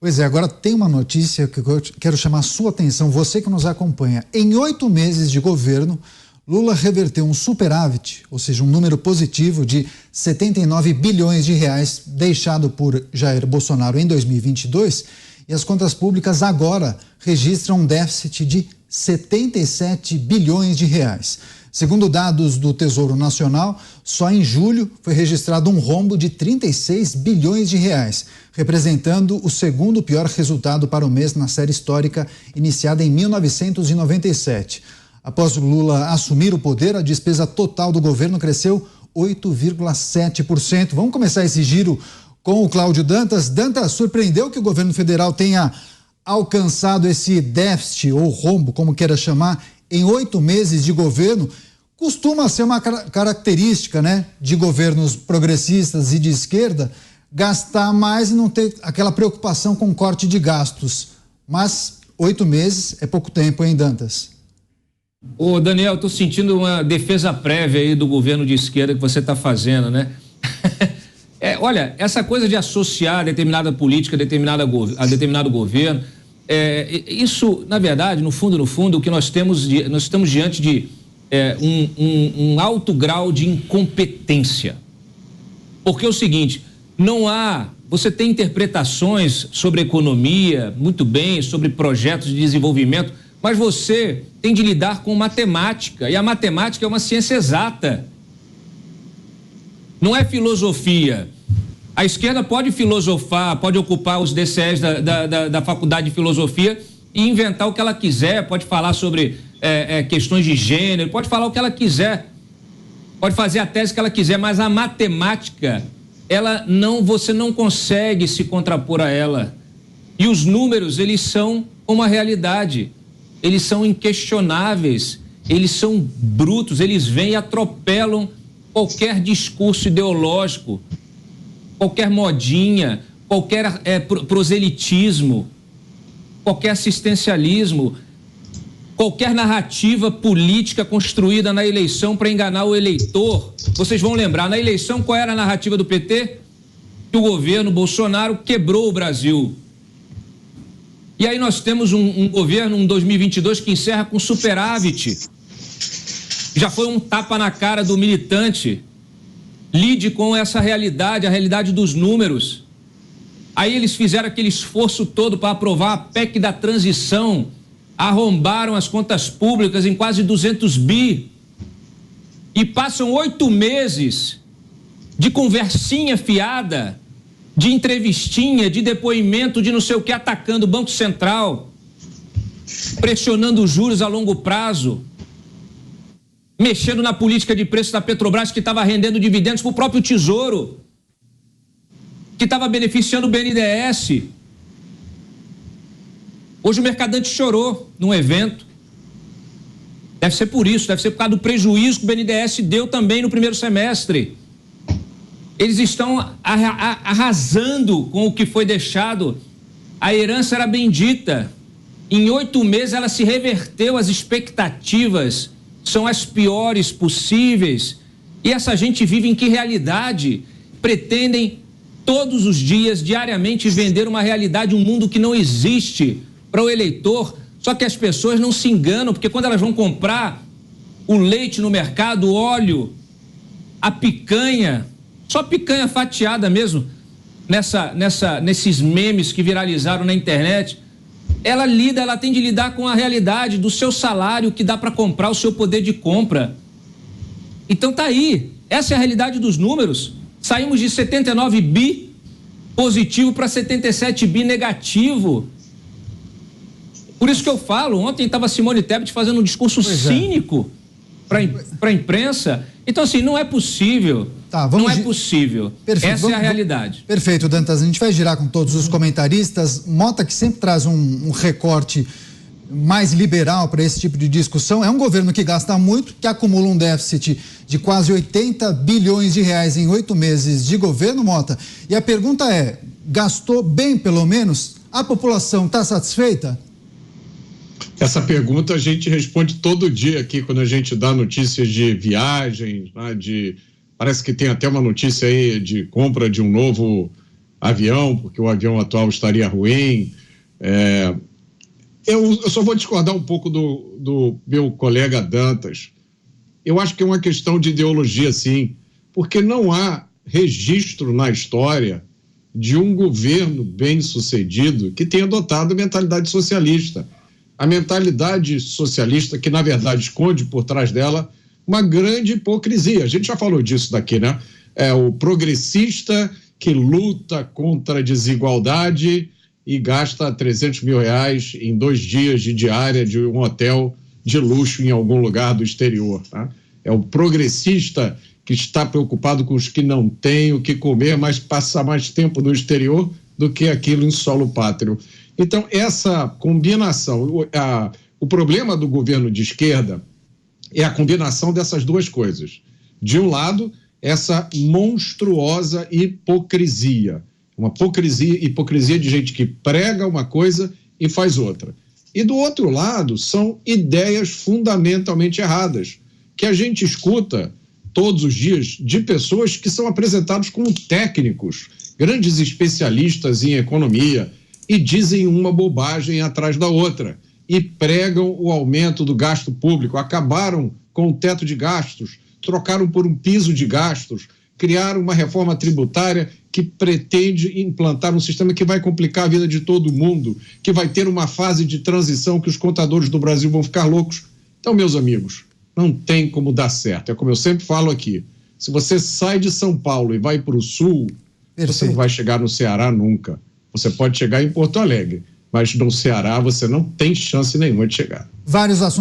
Pois é, agora tem uma notícia que eu quero chamar a sua atenção, você que nos acompanha. Em 8 meses de governo, Lula reverteu um superávit, ou seja, um número positivo de 79 bilhões de reais deixado por Jair Bolsonaro em 2022, e as contas públicas agora registram um déficit de 77 bilhões de reais. Segundo dados do Tesouro Nacional, só em julho foi registrado um rombo de 36 bilhões de reais, representando o segundo pior resultado para o mês na série histórica iniciada em 1997. Após Lula assumir o poder, a despesa total do governo cresceu 8,7%. Vamos começar esse giro com o Cláudio Dantas. Dantas, surpreendeu que o governo federal tenha alcançado esse déficit ou rombo, como queira chamar, em 8 meses de governo? Costuma ser uma característica, né, de governos progressistas e de esquerda, gastar mais e não ter aquela preocupação com corte de gastos. Mas 8 meses é pouco tempo, hein, Dantas? Ô, Daniel, estou sentindo uma defesa prévia aí do governo de esquerda que você está fazendo, né? Olha, essa coisa de associar determinada política a determinado governo, isso, na verdade, no fundo, o que nós estamos diante de um alto grau de incompetência. Porque é o seguinte, você tem interpretações sobre economia, muito bem, sobre projetos de desenvolvimento, mas você tem de lidar com matemática, e a matemática é uma ciência exata. Não é filosofia. A esquerda pode filosofar, pode ocupar os DCEs da Faculdade de Filosofia e inventar o que ela quiser, pode falar sobre questões de gênero, pode falar o que ela quiser, pode fazer a tese que ela quiser, mas a matemática, você não consegue se contrapor a ela. E os números, eles são uma realidade, eles são inquestionáveis, eles são brutos, eles vêm e atropelam qualquer discurso ideológico, qualquer modinha, qualquer proselitismo, qualquer assistencialismo, qualquer narrativa política construída na eleição para enganar o eleitor. Vocês vão lembrar, na eleição, qual era a narrativa do PT? Que o governo Bolsonaro quebrou o Brasil. E aí nós temos um governo, um 2022, que encerra com superávit. Já foi um tapa na cara do militante. Lide com essa realidade, a realidade dos números. Aí eles fizeram aquele esforço todo para aprovar a PEC da transição, arrombaram as contas públicas em quase 200 bi. E passam 8 meses de conversinha fiada, de entrevistinha, de depoimento, de não sei o que, atacando o Banco Central, pressionando os juros a longo prazo, mexendo na política de preço da Petrobras, que estava rendendo dividendos para o próprio Tesouro, que estava beneficiando o BNDES. Hoje o Mercadante chorou num evento. Deve ser por isso, deve ser por causa do prejuízo que o BNDES deu também no primeiro semestre. Eles estão arrasando com o que foi deixado. A herança era bendita. Em 8 meses ela se reverteu, as expectativas são as piores possíveis. E essa gente vive em que realidade? Pretendem todos os dias, diariamente, vender uma realidade, um mundo que não existe para o eleitor. Só que as pessoas não se enganam, porque quando elas vão comprar o leite no mercado, o óleo, a picanha, só picanha fatiada mesmo, nesses memes que viralizaram na internet, ela tem de lidar com a realidade do seu salário que dá para comprar o seu poder de compra. Então tá aí, essa é a realidade dos números. Saímos de 79 bi positivo para 77 bi negativo. Por isso que eu falo, ontem estava Simone Tebet fazendo um discurso cínico para a imprensa. Então assim, não é possível. Não é possível. Perfeito. Essa é a realidade. Perfeito, Dantas. A gente vai girar com todos os comentaristas. Mota, que sempre traz um recorte mais liberal para esse tipo de discussão, é um governo que gasta muito, que acumula um déficit de quase 80 bilhões de reais em 8 meses de governo, Mota. E a pergunta é, gastou bem pelo menos? A população está satisfeita? Essa pergunta a gente responde todo dia aqui quando a gente dá notícias de viagens, né, parece que tem até uma notícia aí de compra de um novo avião, porque o avião atual estaria ruim. Eu só vou discordar um pouco do meu colega Dantas. Eu acho que é uma questão de ideologia, sim, porque não há registro na história de um governo bem-sucedido que tenha adotado a mentalidade socialista. A mentalidade socialista que, na verdade, esconde por trás dela uma grande hipocrisia. A gente já falou disso daqui, né? É o progressista que luta contra a desigualdade e gasta 300 mil reais em 2 dias de diária de um hotel de luxo em algum lugar do exterior. Tá? É o progressista que está preocupado com os que não têm o que comer, mas passa mais tempo no exterior do que aquilo em solo pátrio. Então, essa combinação, o problema do governo de esquerda é a combinação dessas duas coisas. De um lado, essa monstruosa hipocrisia. Uma hipocrisia de gente que prega uma coisa e faz outra. E do outro lado, são ideias fundamentalmente erradas, que a gente escuta todos os dias de pessoas que são apresentados como técnicos, grandes especialistas em economia, e dizem uma bobagem atrás da outra, e pregam o aumento do gasto público, acabaram com o teto de gastos, trocaram por um piso de gastos, criaram uma reforma tributária que pretende implantar um sistema que vai complicar a vida de todo mundo, que vai ter uma fase de transição que os contadores do Brasil vão ficar loucos. Então, meus amigos, não tem como dar certo. É como eu sempre falo aqui, se você sai de São Paulo e vai para o Sul, você não vai chegar no Ceará nunca. Você pode chegar em Porto Alegre, mas no Ceará você não tem chance nenhuma de chegar. Vários assuntos.